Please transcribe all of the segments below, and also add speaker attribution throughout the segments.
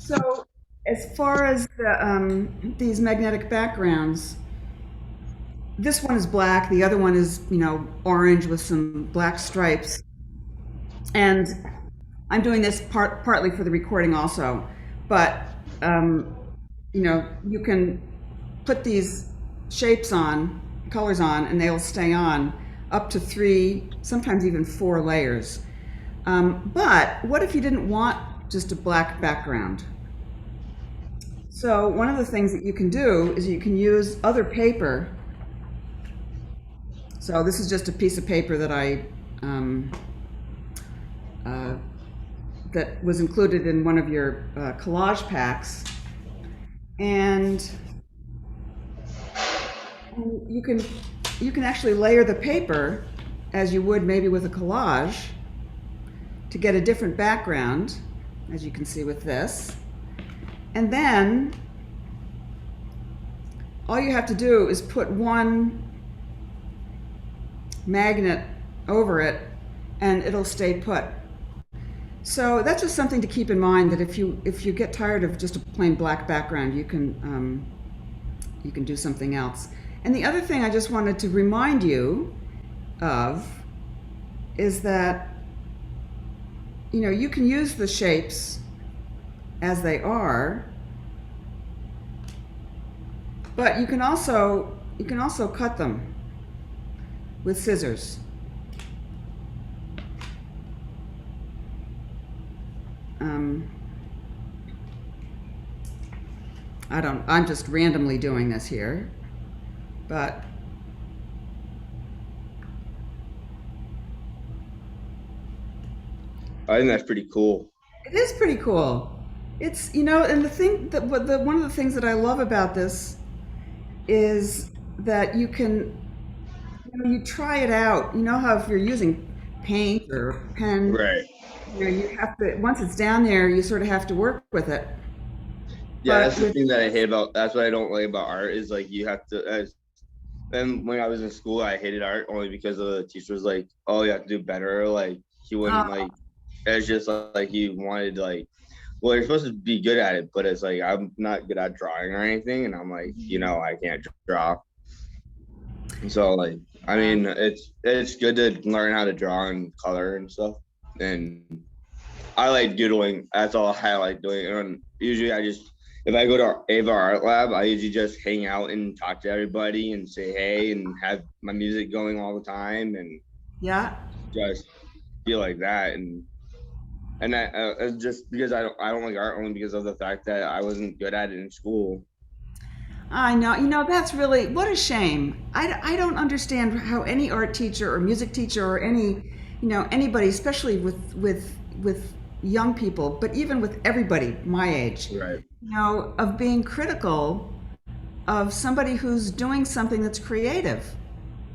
Speaker 1: So, as far as these magnetic backgrounds, this one is black. The other one is, orange with some black stripes. And I'm doing this partly for the recording also. But, um, you can put these shapes on, colors on, and they'll stay on up to three, sometimes even four layers. But what if you didn't want just a black background? So one of the things that you can do is you can use other paper. So this is just a piece of paper that um, uh, that was included in one of your collage packs, and you can actually layer the paper as you would maybe with a collage to get a different background, as you can see with this. And then all you have to do is put one magnet over it and it'll stay put. So that's just something to keep in mind, that if you get tired of just a plain black background, you can do something else. And the other thing I just wanted to remind you of is that you can use the shapes as they are, but you can also cut them with scissors. I'm just randomly doing this here, but
Speaker 2: I think that's pretty cool.
Speaker 1: it is pretty cool. It's, and the thing that one of the things that I love about this is that you can, you try it out. You know how if you're using paint or pen,
Speaker 2: Right.
Speaker 1: you have to, once it's down there, you sort of have to work with it.
Speaker 2: Yeah,
Speaker 1: But
Speaker 2: that's the
Speaker 1: with,
Speaker 2: thing that I hate about. That's what I don't like about art is like you have to. And when I was in school, I hated art only because of the teacher was like, "Oh, you have to do better." Like he wouldn't
Speaker 1: uh,
Speaker 2: like. It's just like he wanted like, well, you're supposed to be good at it, but it's like I'm not good at drawing or anything, and I'm like, I can't draw. So like, I
Speaker 1: uh,
Speaker 2: mean, it's good to learn how to draw and color and stuff, and I like doodling. That's all I like doing. And usually I just, if I go to Ava Art Lab, I usually just hang out and talk to everybody and say hey and have my music going all the time and
Speaker 1: yeah,
Speaker 2: just feel like that. And just because I don't like art only because of the fact that I wasn't good at it in school.
Speaker 1: I know. That's really what a shame. I don't understand how any art teacher or music teacher or anybody, especially with young people, but even with everybody my age,
Speaker 2: Right.
Speaker 1: of being critical of somebody who's doing something that's creative.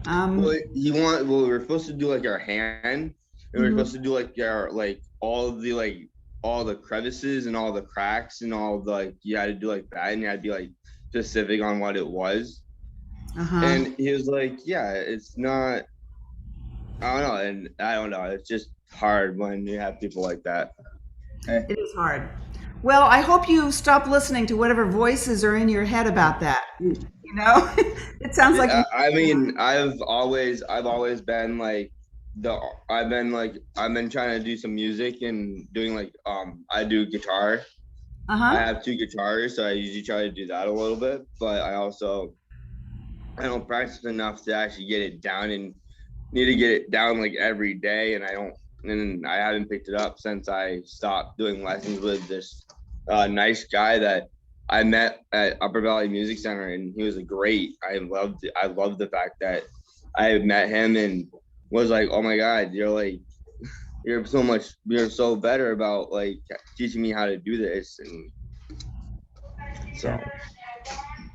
Speaker 1: Um,
Speaker 2: Well, we were supposed to do like our hand, and we were supposed
Speaker 1: mhm.
Speaker 2: to do like our like all the crevices and all the cracks and all the like you had to do like that, and you had to be like specific on what it was.
Speaker 1: Uh-huh.
Speaker 2: And he was like, "Yeah, it's not. I don't know, and I don't know. It's just hard when you have people like that." Eh.
Speaker 1: It is hard. Well, I hope you stop listening to whatever voices are in your head about that. It sounds like you.
Speaker 2: Yeah, I mean, I've always been like the I've been trying to do some music and doing like I do guitar. I
Speaker 1: Uh-huh.
Speaker 2: have two guitars, so I usually try to do that a little bit. But I don't practice enough to actually get it down and need to get it down like every day. And I haven't picked it up since I stopped doing lessons with this nice guy that I met at Upper Valley Music Center, and he was a great. I loved the fact that I met him and was like, oh my god, you're so better about like teaching me how to do this, and
Speaker 1: Yeah.
Speaker 2: so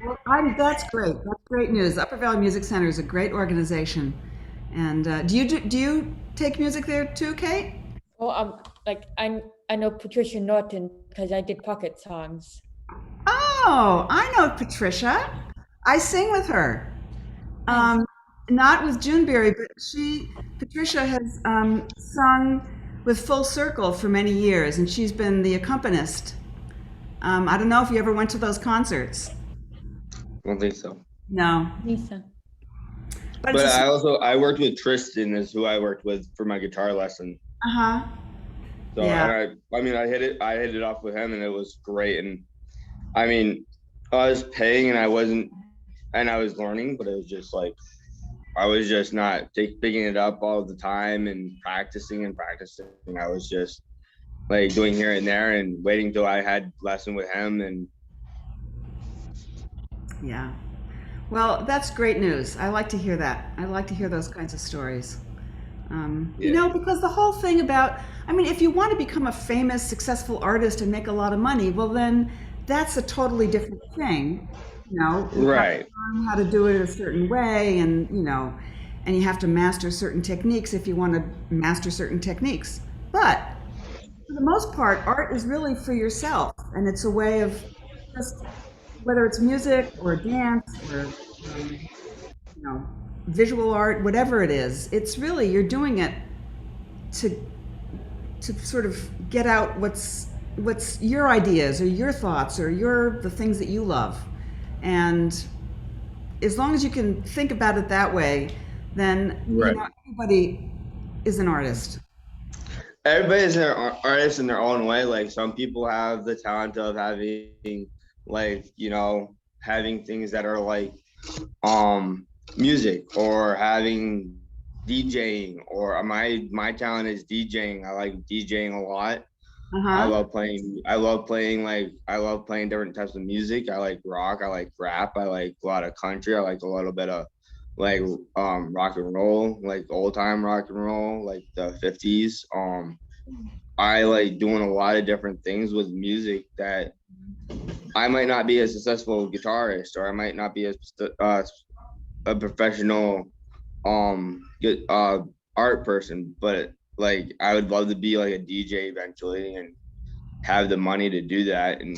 Speaker 1: Well, that's great. That's great news. Upper Valley Music Center is a great organization. And do you take music there too, Kate?
Speaker 3: Well, like I know Patricia Norton because I did pocket songs.
Speaker 1: Oh, I know Patricia. I sing with her.
Speaker 3: Nice.
Speaker 1: Um, Not with Juneberry, but Patricia has sung with Full Circle for many years, and she's been the accompanist I don't know if you ever went to those concerts.
Speaker 2: I don't think so.
Speaker 1: No,
Speaker 3: Nisa.
Speaker 1: but
Speaker 2: But
Speaker 1: it's
Speaker 2: I worked with Tristan is who I worked with for my guitar lesson.
Speaker 1: uh-huh.
Speaker 2: So
Speaker 1: Yeah.
Speaker 2: and I mean I hit it off with him and it was great. And I mean I was paying and I was learning, but it was just like I was just not picking it up all the time and practicing and practicing. I was just like doing here and there and waiting till I had lesson with him and
Speaker 1: Yeah. Well, that's great news. I like to hear that. I like to hear those kinds of stories.
Speaker 2: yeah.
Speaker 1: Because the whole thing about, I mean, if you want to become a famous, successful artist and make a lot of money, well, then that's a totally different thing. You have to
Speaker 2: Right.
Speaker 1: learn how to do it a certain way, and, and you have to master certain techniques if you want to master certain techniques. But for the most part, art is really for yourself, and it's a way of just, whether it's music or dance or um, you know, visual art, whatever it is, it's really you're doing it to sort of get out what's your ideas or your thoughts or the things that you love. And as long as you can think about it that way, then
Speaker 2: Right.
Speaker 1: everybody is an artist.
Speaker 2: Everybody's an artist in their own way. Like some people have the talent of having like, having things that are like music or having DJing or my talent is DJing. I like DJing a lot.
Speaker 1: Uh-huh.
Speaker 2: I love playing different types of music. I like rock, I like rap, I like a lot of country, I like a little bit of like rock and roll, like old time rock and roll, like the 50s. I like doing a lot of different things with music that I might not be a successful guitarist or I might not be a professional good art person, but like I would love to be like a DJ eventually and have the money to do that and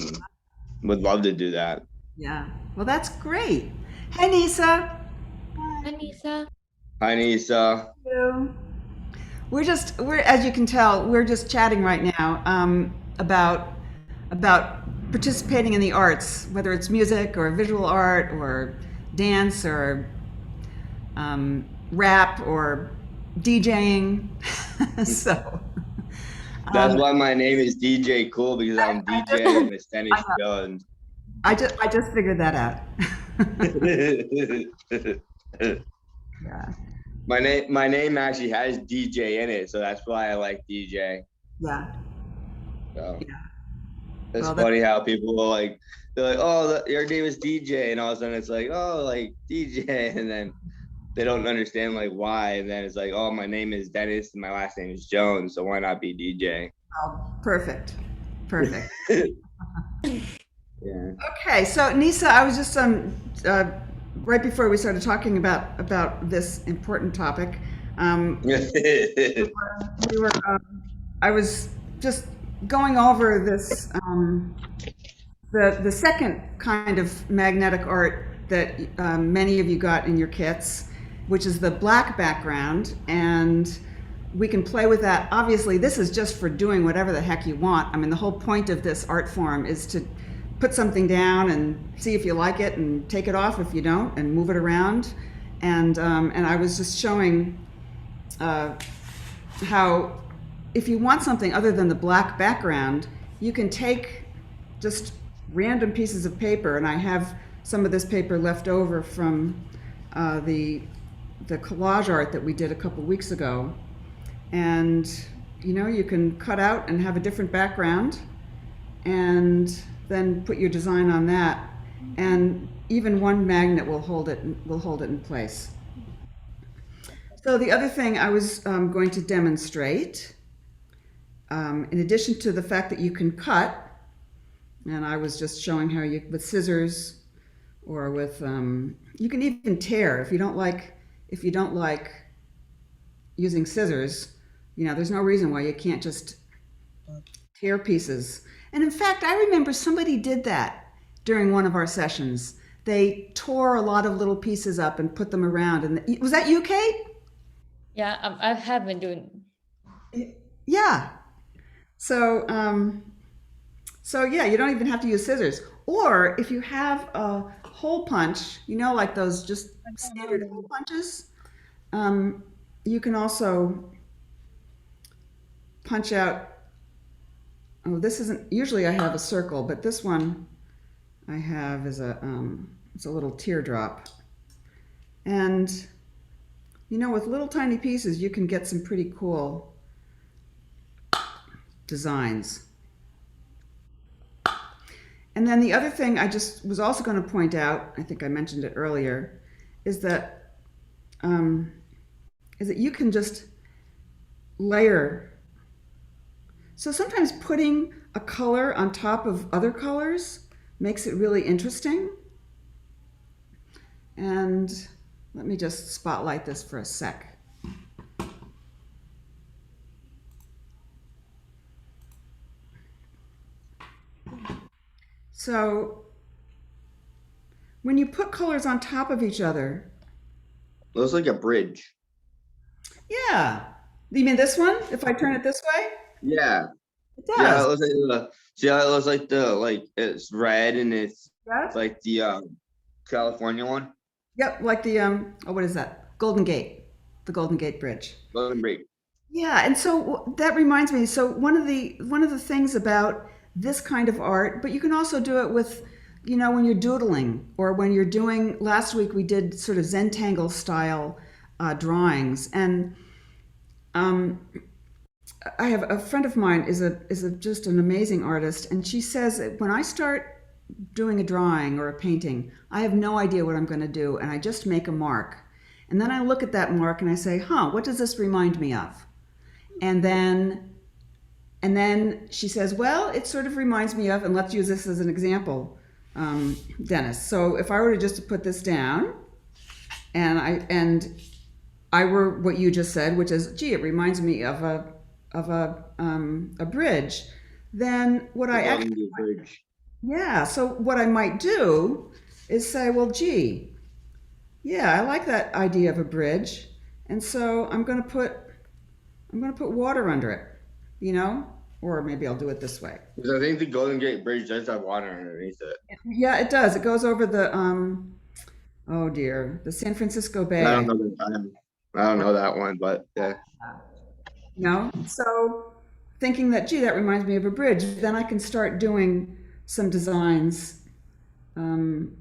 Speaker 2: would love to do that.
Speaker 1: Yeah. Well, that's great. Hey, Nisa.
Speaker 3: Hi, Nisa.
Speaker 2: Hi Nisa.
Speaker 1: Hello. We're as you can tell, we're just chatting right now about participating in the arts, whether it's music or visual art or dance or rap or DJing. So
Speaker 2: That's
Speaker 1: um,
Speaker 2: why my name is DJ Cool because I'm
Speaker 1: I just
Speaker 2: DJ and it's Dennis
Speaker 1: I, know.
Speaker 2: Jones.
Speaker 1: I just figured that out. Yeah,
Speaker 2: My name actually has DJ in it, so that's why I like DJ.
Speaker 1: yeah,
Speaker 2: So
Speaker 1: yeah.
Speaker 2: it's
Speaker 1: Well, that,
Speaker 2: funny how people will like they're like, oh, your name is DJ, and all of a sudden it's like, oh, like DJ, and then they don't understand like why, and then it's like, oh, my name is Dennis and my last name is Jones, so why not be DJ?
Speaker 1: perfect, perfect.
Speaker 2: Yeah.
Speaker 1: Okay, so Nisa, I was just uh, right before we started talking about this important topic. We were I was just going over this the second kind of magnetic art that many of you got in your kits, which is the black background, and we can play with that. Obviously, this is just for doing whatever the heck you want. I mean, the whole point of this art form is to put something down and see if you like it, and take it off if you don't, and move it around. And I was just showing how if you want something other than the black background, you can take just random pieces of paper, and I have some of this paper left over from the collage art that we did a couple weeks ago. And you can cut out and have a different background, and then put your design on that, and even one magnet will hold it in place. So the other thing I was going to demonstrate, in addition to the fact that you can cut, and I was just showing how you with scissors or with you can even tear if you don't like using scissors. There's no reason why you can't just tear pieces. And in fact, I remember somebody did that during one of our sessions. They tore a lot of little pieces up and put them around. And was that you, Kate?
Speaker 3: Yeah, I have been doing.
Speaker 1: Yeah. So, So yeah, you don't even have to use scissors. Or if you have a hole punch, like those just standard hole punches, um, you can also punch out. Oh, this isn't, usually I have a circle, but this one I have is it's a little teardrop. And with little tiny pieces, you can get some pretty cool designs. And then the other thing I just was also going to point out, I think I mentioned it earlier, is that um, you can just layer. So sometimes putting a color on top of other colors makes it really interesting. And let me just spotlight this for a sec. So when you put colors on top of each other,
Speaker 2: Looks like a bridge.
Speaker 1: yeah. You mean this one? If I turn it this way?
Speaker 2: Yeah.
Speaker 1: It
Speaker 2: Yeah, it
Speaker 1: does.
Speaker 2: looks like see how it looks like it's red and it's
Speaker 1: Yes.
Speaker 2: like the California one.
Speaker 1: Yep, like the what is that? Golden Gate, the Golden Gate Bridge.
Speaker 2: Golden Break.
Speaker 1: Yeah, and so that reminds me. So one of the things about this kind of art, but you can also do it with, when you're doodling or when you're doing. Last week we did sort of Zentangle style drawings, and um, I have a friend of mine is just an amazing artist, and she says that when I start doing a drawing or a painting, I have no idea what I'm going to do, and I just make a mark, and then I look at that mark and I say, "Huh, what does this remind me of?" And then she says, "Well, it sort of reminds me of," and let's use this as an example, Dennis. So if I were to just to put this down, and I were what you just said, which is, gee, it reminds me of a bridge. Then what
Speaker 2: The
Speaker 1: I
Speaker 2: Golden
Speaker 1: actually,
Speaker 2: Gate Bridge.
Speaker 1: yeah. So what I might do is say, well, gee, yeah, I like that idea of a bridge, and so I'm gonna put water under it, or maybe I'll do it this way.
Speaker 2: Because I think the Golden Gate Bridge does have water underneath it.
Speaker 1: Yeah, it does. It goes over oh dear, the San Francisco
Speaker 2: I don't
Speaker 1: Bay.
Speaker 2: know I don't know that one, but yeah.
Speaker 1: So thinking that, gee, that reminds me of a bridge, then I can start doing some designs, um,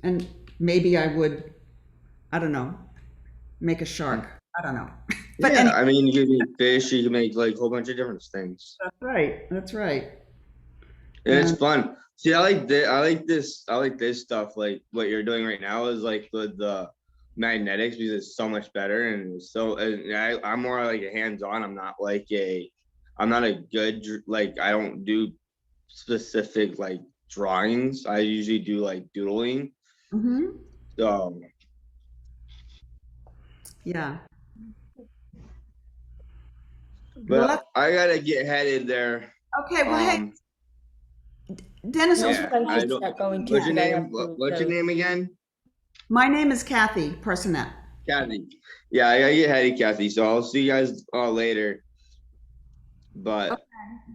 Speaker 1: and maybe I would, I don't know, make a shark. I don't know. But
Speaker 2: Yeah,
Speaker 1: anyway,
Speaker 2: I mean, you can make fish, you can make like a whole bunch of different things.
Speaker 1: that's right. That's right.
Speaker 2: And it's
Speaker 1: And
Speaker 2: fun. See, I like this stuff. Like what you're doing right now is like with the magnetics because it's so much better. I'm more like a hands-on. I'm not a good, like, I don't do specific like drawings. I usually do like doodling.
Speaker 1: mhm,
Speaker 2: So,
Speaker 1: yeah. Well,
Speaker 2: but I gotta get headed there.
Speaker 1: okay. Well, hey,
Speaker 2: Um,
Speaker 1: Dennis,
Speaker 3: I
Speaker 2: yeah,
Speaker 3: should
Speaker 2: I don't,
Speaker 3: start going too
Speaker 2: what's your
Speaker 3: because I
Speaker 2: name?
Speaker 3: have to
Speaker 2: What's your
Speaker 3: go.
Speaker 2: name again?
Speaker 1: my name is Kathy Personette.
Speaker 2: Kathy. Yeah, I gotta get headed, Kathy. So I'll see you guys later. But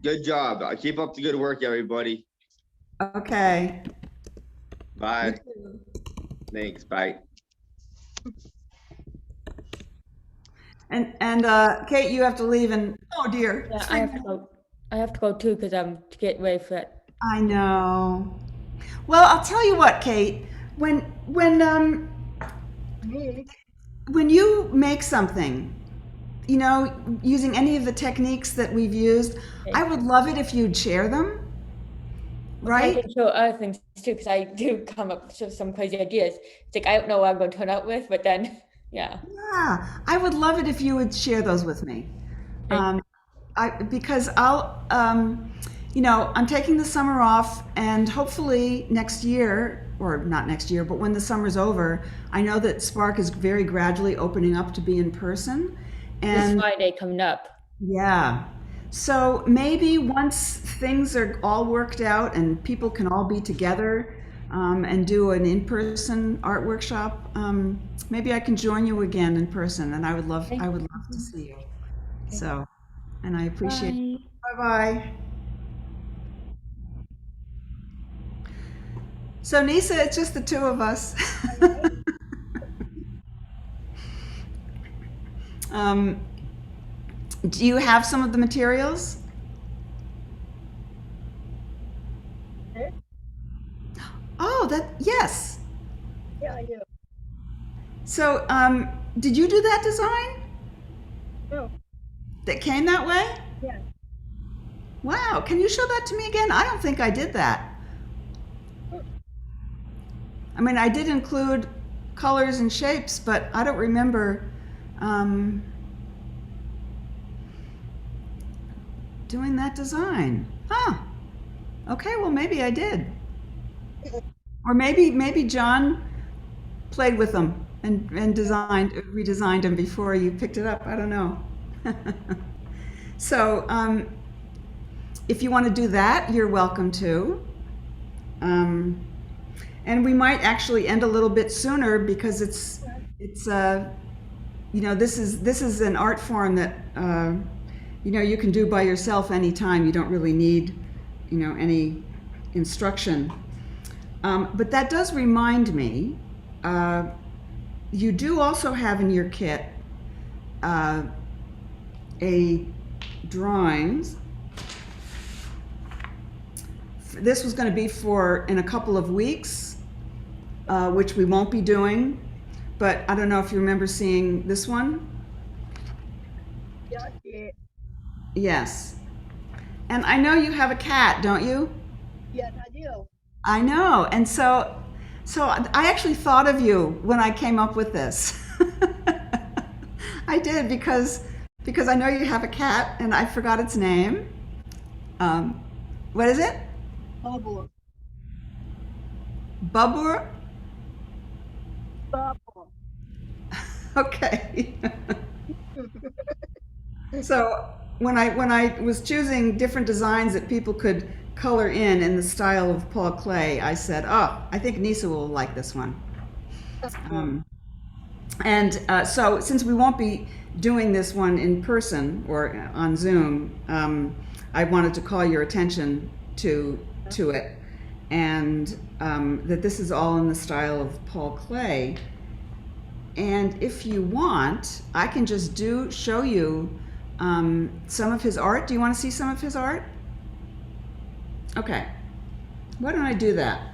Speaker 2: good job. Keep up the good work, everybody.
Speaker 1: Okay. You
Speaker 2: Bye.
Speaker 1: too.
Speaker 2: Thanks. Bye.
Speaker 1: And Kate, you have to leave, and oh dear,
Speaker 3: Yeah, I have to go. I have to go too because I'm to get ready for that.
Speaker 1: I know. Well, I'll tell you what, Kate. When when um when you make something, using any of the techniques that we've used, I
Speaker 3: Okay.
Speaker 1: would love it if you'd share them,
Speaker 3: I
Speaker 1: right?
Speaker 3: can show other things too because I do come up with some crazy ideas. It's like I don't know what I'm going to turn out with, but then yeah.
Speaker 1: Yeah, I would love it if you would share those with me.
Speaker 3: Okay.
Speaker 1: Um, because I'm taking the summer off, and hopefully next year, or not next year, but when the summer's over, I know that Spark is very gradually opening up to be in person.
Speaker 3: This
Speaker 1: And
Speaker 3: Friday coming up.
Speaker 1: yeah, so maybe once things are all worked out and people can all be together, and do an in-person art workshop, maybe I can join you again in person, and
Speaker 3: Okay.
Speaker 1: I would love to see you.
Speaker 3: Okay.
Speaker 1: So, and I appreciate.
Speaker 3: Bye.
Speaker 1: Bye bye. So Nisa, it's just the two of us. um, do you have some of the materials?
Speaker 4: Eh?
Speaker 1: Oh, yes.
Speaker 4: Yeah, I do.
Speaker 1: So, did you do that design?
Speaker 4: No,
Speaker 1: That came that way?
Speaker 4: yeah.
Speaker 1: Wow. Can you show that to me again? I don't think I did that. I mean, I did include colors and shapes, but I don't remember um, doing that design. Huh. Okay, well, maybe I did. Or maybe John played with them and redesigned them before you picked it up. I don't know. So, if you want to do that, you're welcome to. And we might actually end a little bit sooner because this is an art form that you can do by yourself anytime. You don't really need any instruction. But that does remind me, you do also have in your kit a drawings. This was going to be for in a couple of weeks, which we won't be doing. But I don't know if you remember seeing this one.
Speaker 4: Yeah, I did.
Speaker 1: Yes. And I know you have a cat, don't you?
Speaker 4: Yes, I do.
Speaker 1: I know. And so I actually thought of you when I came up with this. I did because I know you have a cat and I forgot its name. What is it?
Speaker 4: Bubble.
Speaker 1: Bubur?
Speaker 4: Bubble.
Speaker 1: Okay. So when I was choosing different designs that people could color in the style of Paul Klee, I said, oh, I think Nisa will like this one. So since we won't be doing this one in person or on Zoom, I wanted to call your attention to it, and that this is all in the style of Paul Klee. And if you want, I can just show you some of his art. Do you want to see some of his art? Okay. Why don't I do that?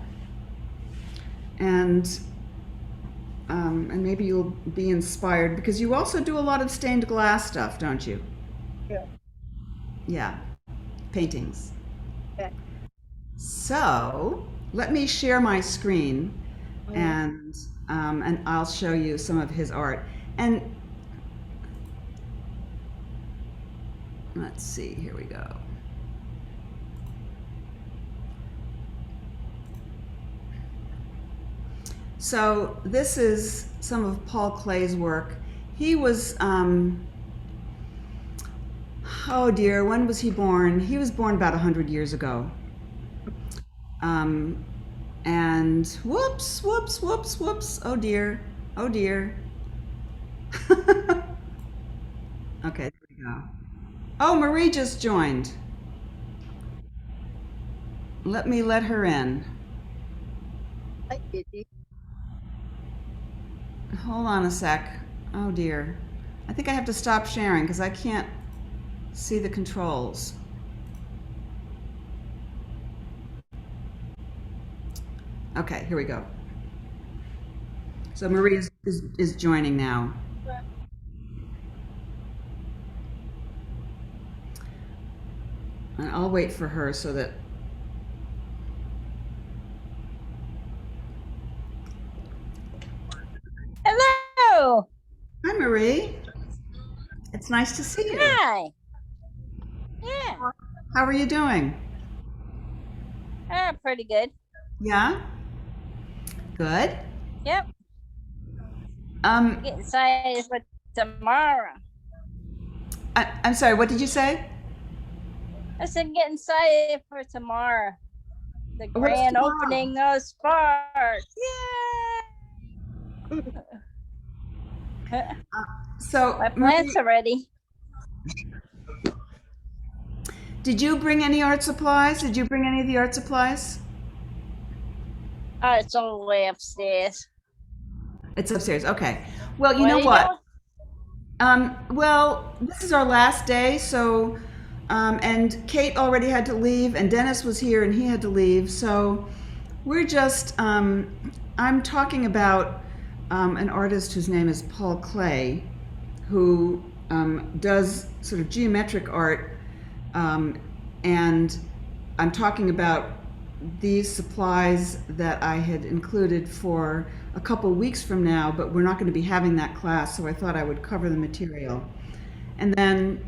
Speaker 1: And maybe you'll be inspired because you also do a lot of stained glass stuff, don't you?
Speaker 4: Yeah.
Speaker 1: Yeah, paintings.
Speaker 4: Okay.
Speaker 1: So let me share my screen, and I'll show you some of his art. And let's see, here we go. So this is some of Paul Klee's work. He was, oh dear, when was he born? He was born about 100 years ago. And whoops, oh dear, oh dear. Okay, there we go. Oh, Marie just joined. Let me let her in.
Speaker 4: I did it.
Speaker 1: Hold on a sec. Oh dear. I think I have to stop sharing because I can't see the controls. Okay, here we go. So Marie is joining now. And I'll wait for her so that.
Speaker 5: Hello.
Speaker 1: Hi, Marie. It's nice to see you.
Speaker 5: Hi. Yeah.
Speaker 1: How are you doing?
Speaker 5: Pretty good.
Speaker 1: Yeah? Good.
Speaker 5: Yep.
Speaker 1: Um,
Speaker 5: Getting excited for tomorrow.
Speaker 1: I'm sorry, what did you say?
Speaker 5: I said getting excited for tomorrow. The
Speaker 1: What's
Speaker 5: grand
Speaker 1: tomorrow?
Speaker 5: opening of Sparks. Yay!
Speaker 1: So,
Speaker 5: My
Speaker 1: Marie,
Speaker 5: plants are ready.
Speaker 1: did you bring any art supplies? Did you bring any of the art supplies?
Speaker 5: It's all the way upstairs.
Speaker 1: It's upstairs. Okay. Well, you
Speaker 5: What
Speaker 1: know
Speaker 5: are you
Speaker 1: what?
Speaker 5: doing?
Speaker 1: Well, this is our last day, so, and Kate already had to leave, and Dennis was here and he had to leave, so we're just, I'm talking about an artist whose name is Paul Klee, who does sort of geometric art, and I'm talking about these supplies that I had included for a couple weeks from now, but we're not going to be having that class, so I thought I would cover the material. And then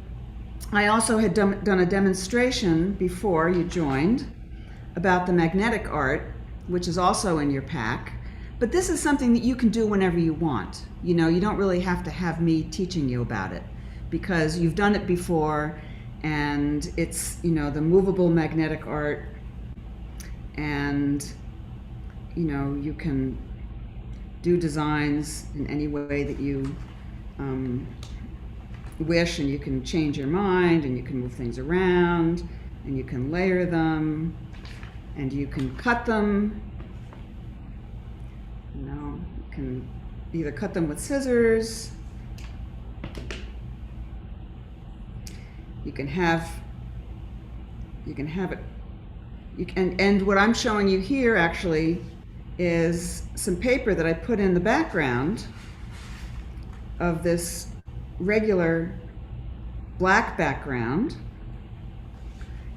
Speaker 1: I also had done a demonstration before you joined about the magnetic art, which is also in your pack. But this is something that you can do whenever you want. You know, you don't really have to have me teaching you about it because you've done it before, and it's, you know, the movable magnetic art, and, you know, you can do designs in any way that you wish, and you can change your mind, and you can move things around, and you can layer them, and you can cut them. You know, you can either cut them with scissors, you can have it, and what I'm showing you here actually is some paper that I put in the background of this regular black background.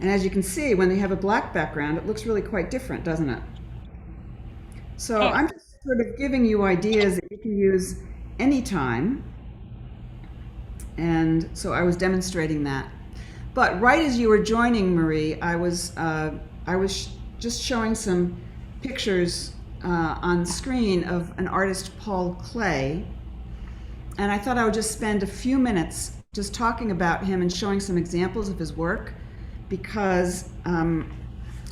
Speaker 1: And as you can see, when they have a black background, it looks really quite different, doesn't it? So I'm just sort of giving you ideas that you can use anytime. And so I was demonstrating that. But right as you were joining, Marie, I was just showing some pictures on screen of an artist, Paul Klee. And I thought I would just spend a few minutes just talking about him and showing some examples of his work, because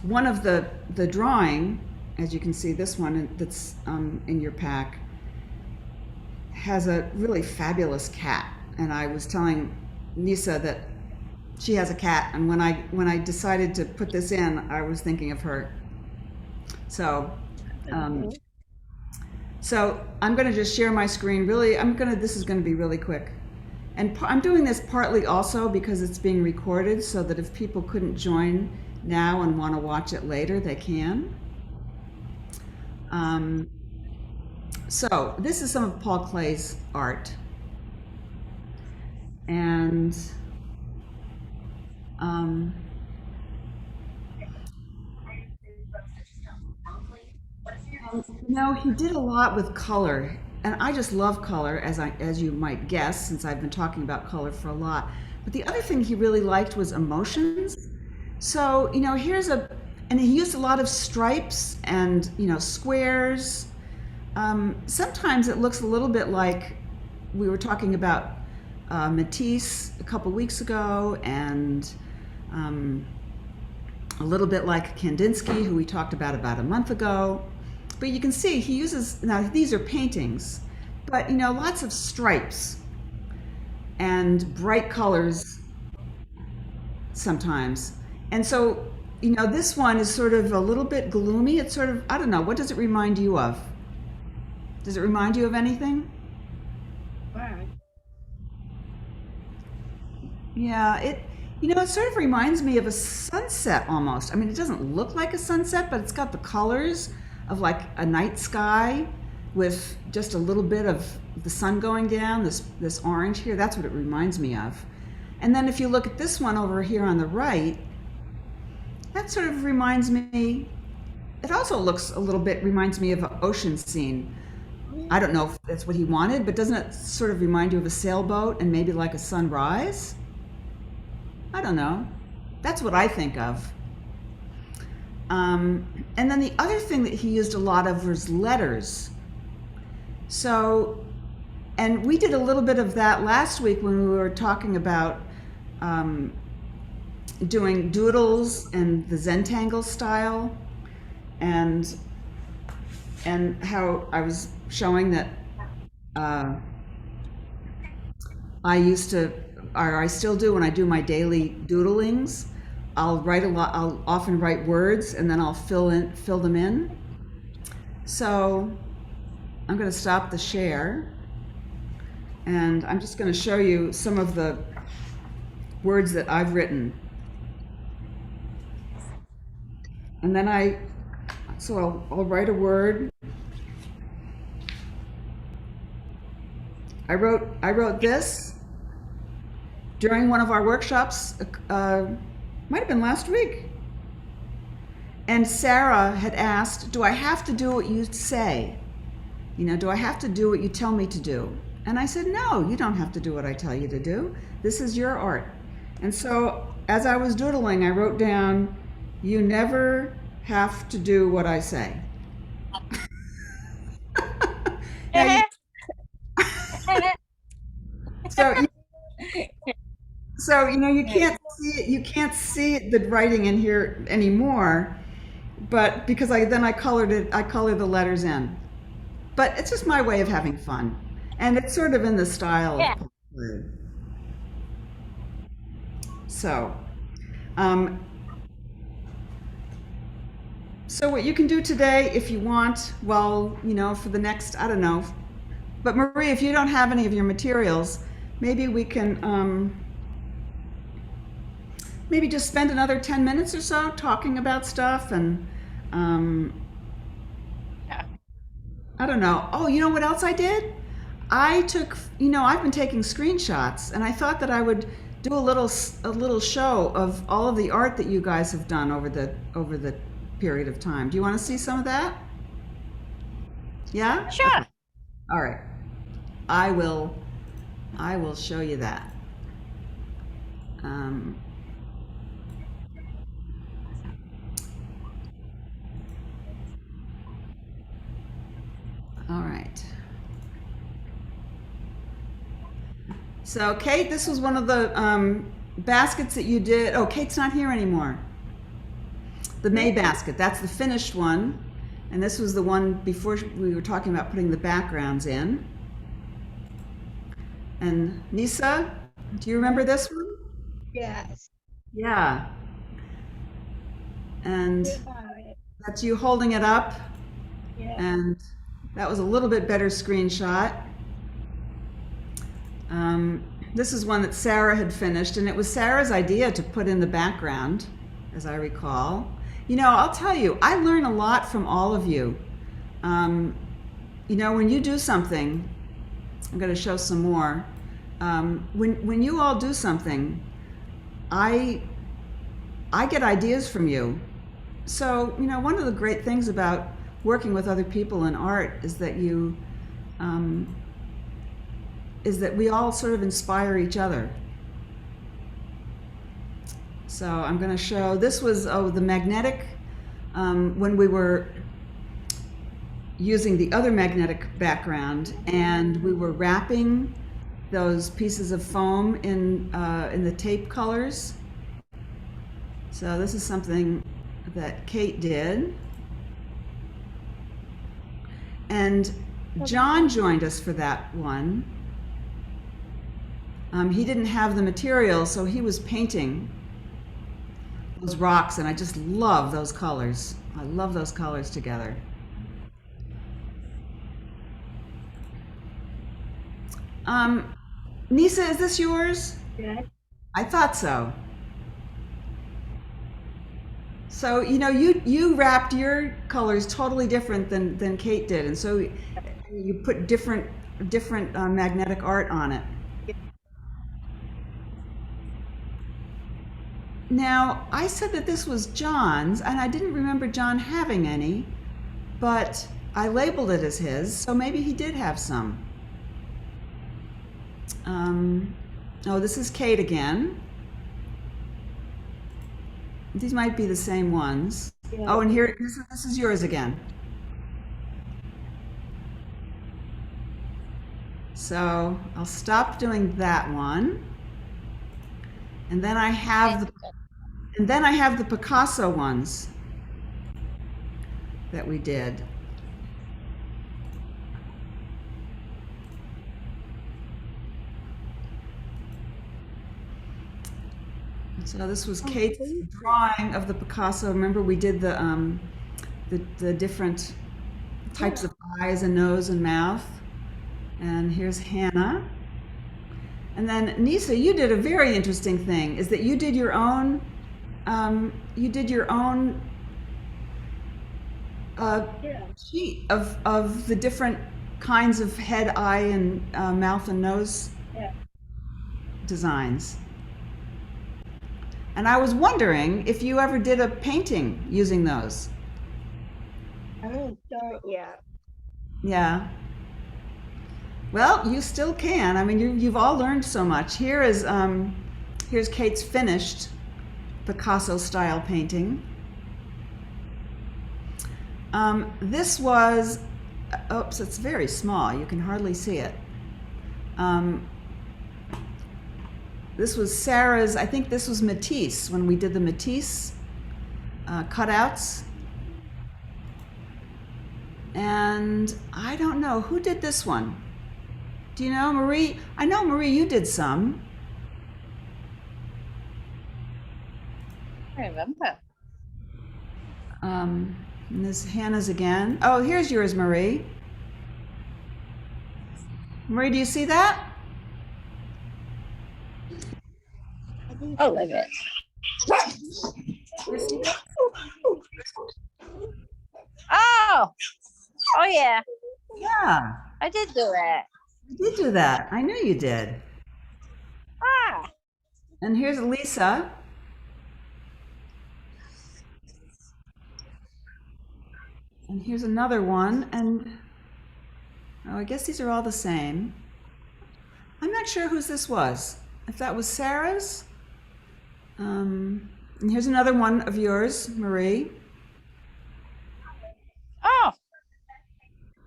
Speaker 1: one of the drawing, as you can see, this one that's in your pack, has a really fabulous cat. And I was telling Nisa that she has a cat, and when I decided to put this in, I was thinking of her. So so I'm going to just share my screen. Really, this is going to be really quick. And I'm doing this partly also because it's being recorded, so that if people couldn't join now and want to watch it later, they can. So this is some of Paul Klee's art. And you know, he did a lot with color, and I just love color, as you might guess, since I've been talking about color for a lot. But the other thing he really liked was emotions. So, you know, and he used a lot of stripes and, you know, squares. Sometimes it looks a little bit like we were talking about Matisse a couple weeks ago, and a little bit like Kandinsky, who we talked about a month ago. But you can see he uses, now these are paintings, but, you know, lots of stripes and bright colors sometimes. And so, you know, this one is sort of a little bit gloomy. It's sort of, I don't know, what does it remind you of? Does it remind you of anything? Yeah, you know, it sort of reminds me of a sunset almost. I mean, it doesn't look like a sunset, but it's got the colors of like a night sky with just a little bit of the sun going down, this orange here. That's what it reminds me of. And then if you look at this one over here on the right, that sort of reminds me, it also looks a little bit, reminds me of an ocean scene. I don't know if that's what he wanted, but doesn't it sort of remind you of a sailboat and maybe like a sunrise? I don't know. That's what I think of. And then the other thing that he used a lot of was letters. So, and we did a little bit of that last week when we were talking about doing doodles and the Zentangle style, and how I was showing that I used to, or I still do when I do my daily doodlings. I'll write a lot. I'll often write words, and then I'll fill them in. So I'm going to stop the share, and I'm just going to show you some of the words that I've written. And then I'll write a word. I wrote this during one of our workshops, might have been last week. And Sarah had asked, do I have to do what you say? You know, do I have to do what you tell me to do? And I said, no, you don't have to do what I tell you to do. This is your art. And so as I was doodling, I wrote down, you never have to do what I say. Now, so you know, you can't see the writing in here anymore, but because I colored the letters in. But it's just my way of having fun, and it's sort of in the style
Speaker 5: Yeah.
Speaker 1: of Blue. So so what you can do today, if you want, well, you know, for the next, I don't know, but Marie, if you don't have any of your materials, maybe we can maybe just spend another 10 minutes or so talking about stuff, and
Speaker 5: Yeah.
Speaker 1: I don't know. Oh, you know what else I did? I took, you know, I've been taking screenshots, and I thought that I would do a little show of all of the art that you guys have done over the period of time. Do you want to see some of that? Yeah?
Speaker 5: Sure.
Speaker 1: All right. I will show you that. All right. So Kate, this was one of the baskets that you did. Oh, Kate's not here anymore. The May basket, that's the finished one. And this was the one before we were talking about putting the backgrounds in. And Nisa, do you remember this one?
Speaker 4: Yes.
Speaker 1: Yeah. And
Speaker 4: Goodbye.
Speaker 1: that's you holding it up.
Speaker 4: Yeah.
Speaker 1: And that was a little bit better screenshot. This is one that Sarah had finished, and it was Sarah's idea to put in the background, as I recall. You know, I'll tell you, I learn a lot from all of you. You know, when you do something, I'm going to show some more. When you all do something, I get ideas from you. So, you know, one of the great things about working with other people in art is that we all sort of inspire each other. So I'm going to show, this was the magnetic, when we were using the other magnetic background, and we were wrapping those pieces of foam in the tape colors. So this is something that Kate did. And John joined us for that one. He didn't have the material, so he was painting those rocks, and I just love those colors. I love those colors together. Nisa, is this yours?
Speaker 4: Yeah.
Speaker 1: I thought so. So, you know, you wrapped your colors totally different than Kate did, and so you put different magnetic art on it. Now, I said that this was John's, and I didn't remember John having any, but I labeled it as his, so maybe he did have some. Oh, this is Kate again. These might be the same ones.
Speaker 4: Yeah.
Speaker 1: Oh, and here, this is yours again. So I'll stop doing that one. And then I have the Picasso ones that we did. So this was Kate's drawing of the Picasso. Remember we did the different types of eyes and nose and mouth. And here's Hannah. And then Nisa, you did a very interesting thing, is that you did your own
Speaker 4: Yeah.
Speaker 1: sheet of the different kinds of head, eye, and mouth and nose
Speaker 4: Yeah.
Speaker 1: designs. And I was wondering if you ever did a painting using those.
Speaker 4: I haven't done it yet.
Speaker 1: Yeah. Well, you still can. I mean, you've all learned so much. Here's Kate's finished Picasso-style painting. This was, oops, it's very small. You can hardly see it. This was Sarah's, I think this was Matisse, when we did the Matisse cutouts. And I don't know, who did this one? Do you know, Marie? I know, Marie, you did some.
Speaker 5: I remember.
Speaker 1: And this Hannah's again. Oh, here's yours, Marie. Marie, do you see that?
Speaker 5: Oh, look at it. Oh, oh yeah,
Speaker 1: Yeah,
Speaker 5: I did do that.
Speaker 1: you did do that. I knew you did.
Speaker 5: Ah,
Speaker 1: And here's Lisa. And here's another one. And oh, I guess these are all the same. I'm not sure whose this was. If that was Sarah's. And here's another one of yours, Marie.
Speaker 5: oh,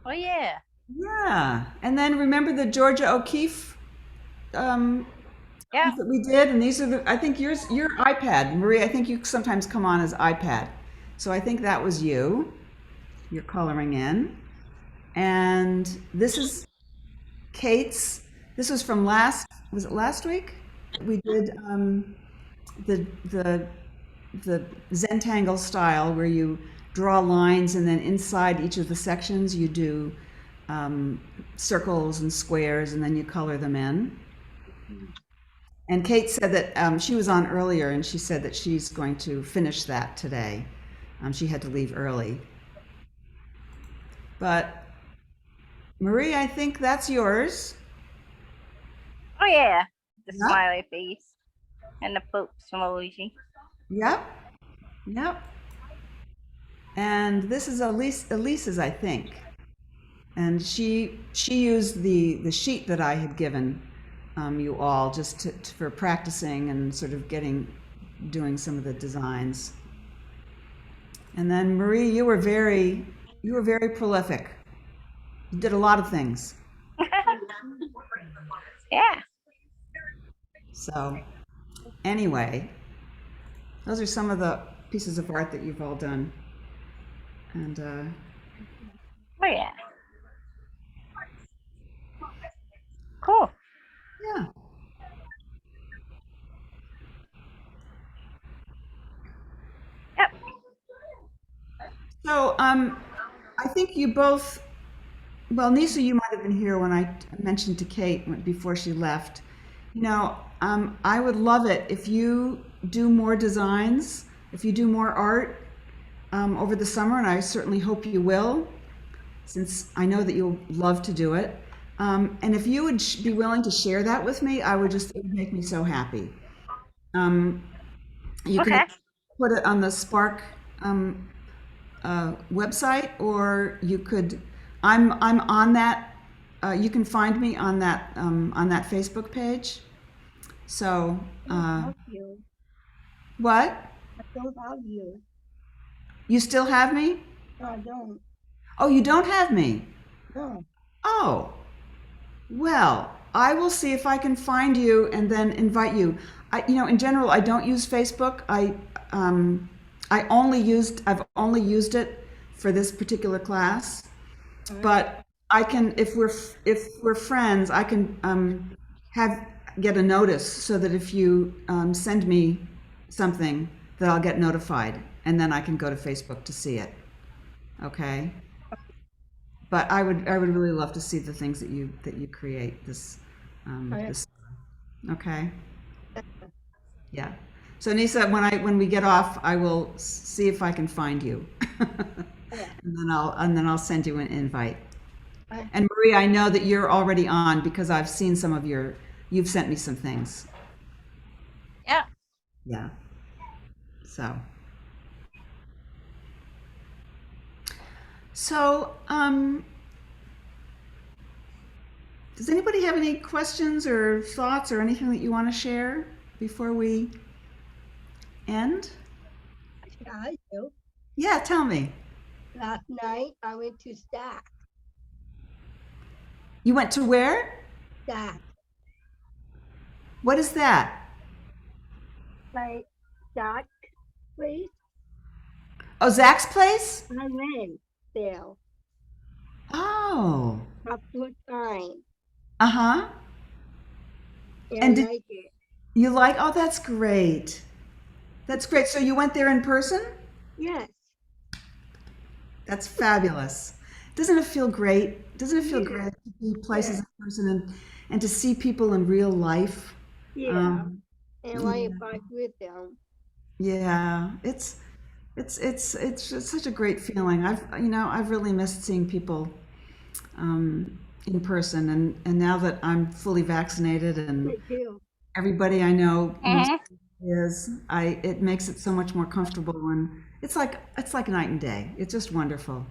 Speaker 5: oh yeah.
Speaker 1: Yeah. And then remember the Georgia O'Keeffe
Speaker 5: Yeah.
Speaker 1: that we did? And these are the, I think yours, your iPad. Marie, I think you sometimes come on as iPad. So I think that was you. You're coloring in. And this is Kate's. This was from was it last week? We did the Zentangle style where you draw lines and then inside each of the sections you do circles and squares and then you color them in. And Kate said that she was on earlier and she said that she's going to finish that today. She had to leave early. But Marie, I think that's yours.
Speaker 5: Oh yeah. The
Speaker 1: Yeah.
Speaker 5: smiley face and the poop emoji.
Speaker 1: Yep. Yep. And this is Elise's, I think. And she used the sheet that I had given you all just for practicing and sort of doing some of the designs. And then Marie, you were very prolific. You did a lot of things.
Speaker 5: Yeah.
Speaker 1: So anyway, those are some of the pieces of art that you've all done. And
Speaker 5: Oh yeah. Cool.
Speaker 1: yeah.
Speaker 5: Yep.
Speaker 1: So I think you both, well, Nisa, you might have been here when I mentioned to Kate before she left. You know, I would love it if you do more designs, if you do more art over the summer, and I certainly hope you will, since I know that you'll love to do it. And if you would be willing to share that with me, it would make me so happy. You
Speaker 5: Okay.
Speaker 1: can put it on the Spark website, or you could. I'm on that. You can find me on that Facebook page. So
Speaker 4: I don't have you.
Speaker 1: what?
Speaker 4: I don't have you.
Speaker 1: You still have me?
Speaker 4: No, I don't.
Speaker 1: Oh, you don't have me.
Speaker 4: No.
Speaker 1: Oh, well, I will see if I can find you and then invite you. In general, I don't use Facebook. I've only used it for this particular class, but I can, if we're friends, I can get a notice so that if you send me something, that I'll get notified, and then I can go to Facebook to see it. Okay. but I would really love to see the things that you create this
Speaker 4: Okay.
Speaker 1: this okay. Yeah. So Nisa, when we get off, I will see if I can find you.
Speaker 4: Okay.
Speaker 1: And then I'll send you an invite.
Speaker 4: Okay.
Speaker 1: And Marie, I know that you're already on because I've seen some of you've sent me some things.
Speaker 5: Yeah.
Speaker 1: Yeah. So. So, does anybody have any questions or thoughts or anything that you want to share before we end?
Speaker 4: Yeah, I do.
Speaker 1: Yeah, tell me.
Speaker 4: Last night I went to Stack.
Speaker 1: You went to where?
Speaker 4: Stack.
Speaker 1: What is that?
Speaker 4: Like Stack place.
Speaker 1: Oh, Zach's place?
Speaker 4: I went there.
Speaker 1: Oh.
Speaker 4: Couple of times.
Speaker 1: Uh-huh.
Speaker 4: And
Speaker 1: And
Speaker 4: I
Speaker 1: did
Speaker 4: like it.
Speaker 1: you like, oh, that's great. That's great. So you went there in person?
Speaker 4: Yes.
Speaker 1: That's fabulous. Doesn't it feel great? Doesn't it feel great to be places in person and to see people in real life?
Speaker 4: Yeah. And I
Speaker 1: yeah.
Speaker 4: bike with them.
Speaker 1: Yeah, it's just such a great feeling. I've really missed seeing people in person, and now that I'm fully vaccinated and
Speaker 4: Me too.
Speaker 1: everybody I know
Speaker 5: Mhm.
Speaker 1: it makes it so much more comfortable, and it's like night and day. It's just wonderful.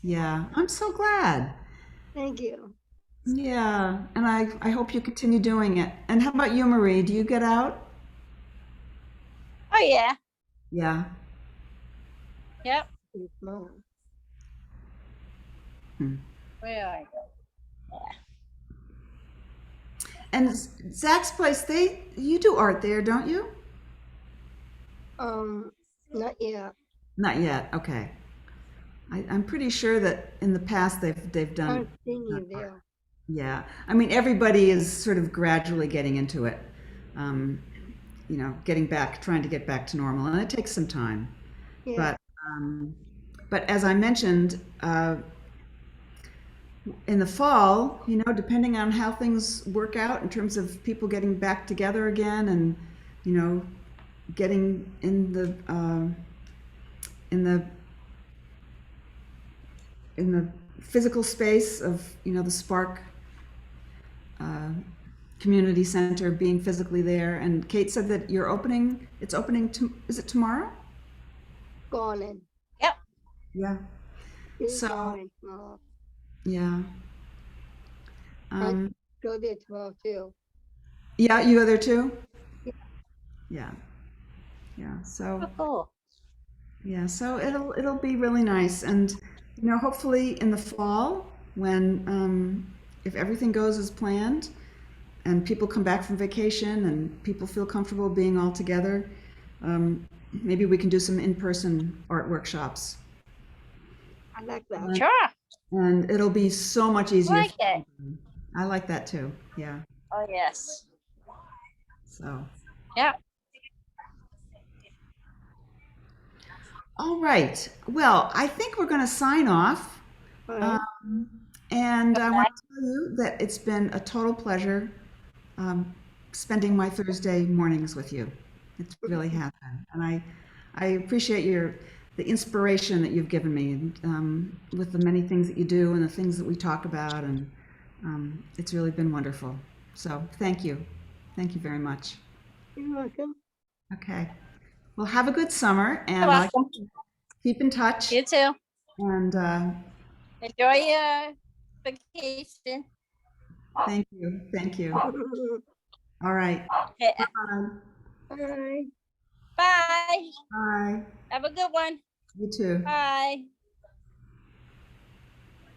Speaker 1: Yeah, I'm so glad.
Speaker 4: Thank you.
Speaker 1: Yeah, and I hope you continue doing it. And how about you, Marie? Do you get out?
Speaker 5: Oh yeah.
Speaker 1: Yeah.
Speaker 5: Yep.
Speaker 4: It's mom.
Speaker 1: Hmm.
Speaker 5: Where are you?
Speaker 1: And Zach's place, you do art there, don't you?
Speaker 4: Not yet.
Speaker 1: Not yet. Okay. I'm pretty sure that in the past they've
Speaker 4: I've
Speaker 1: done.
Speaker 4: seen you there.
Speaker 1: Yeah. I mean, everybody is sort of gradually getting into it. Um, trying to get back to normal, and it takes some time.
Speaker 4: Yeah.
Speaker 1: But but as I mentioned, in the fall, depending on how things work out in terms of people getting back together again, and getting in the in the physical space of the Spark uh, Community Center, being physically there. And Kate said that it's opening is it tomorrow?
Speaker 4: Gone.
Speaker 5: Yep.
Speaker 1: Yeah.
Speaker 4: It's
Speaker 1: So
Speaker 4: gone tomorrow.
Speaker 1: yeah. Um,
Speaker 4: Go there tomorrow too.
Speaker 1: yeah, you go there too?
Speaker 4: Yeah.
Speaker 1: Yeah. Yeah. So
Speaker 5: Oh, cool.
Speaker 1: yeah, so it'll be really nice, and hopefully in the fall, when if everything goes as planned, and people come back from vacation, and people feel comfortable being all together, maybe we can do some in-person art workshops,
Speaker 4: I like that.
Speaker 1: and,
Speaker 5: Sure.
Speaker 1: and it'll be so much easier.
Speaker 5: Like
Speaker 1: for
Speaker 5: it.
Speaker 1: everybody. I like that too. Yeah.
Speaker 5: Oh yes.
Speaker 1: So
Speaker 5: Yeah.
Speaker 1: all right. Well, I think we're going to sign off.
Speaker 4: All right.
Speaker 1: And I
Speaker 5: Okay.
Speaker 1: want to tell you that it's been a total pleasure spending my Thursday mornings with you. It really has been. And I appreciate the inspiration that you've given me with the many things that you do and the things that we talk about. And it's really been wonderful. So thank you. Thank you very much.
Speaker 4: You're welcome.
Speaker 1: Okay. Well, have a good summer,
Speaker 5: You're
Speaker 1: and
Speaker 5: welcome.
Speaker 1: keep in touch.
Speaker 5: You too.
Speaker 1: And
Speaker 5: Enjoy your vacation.
Speaker 1: thank you. Thank you. All right.
Speaker 5: Okay.
Speaker 1: Bye.
Speaker 4: Bye.
Speaker 5: Bye.
Speaker 1: Bye.
Speaker 5: Have a good one.
Speaker 1: You too.
Speaker 5: Bye.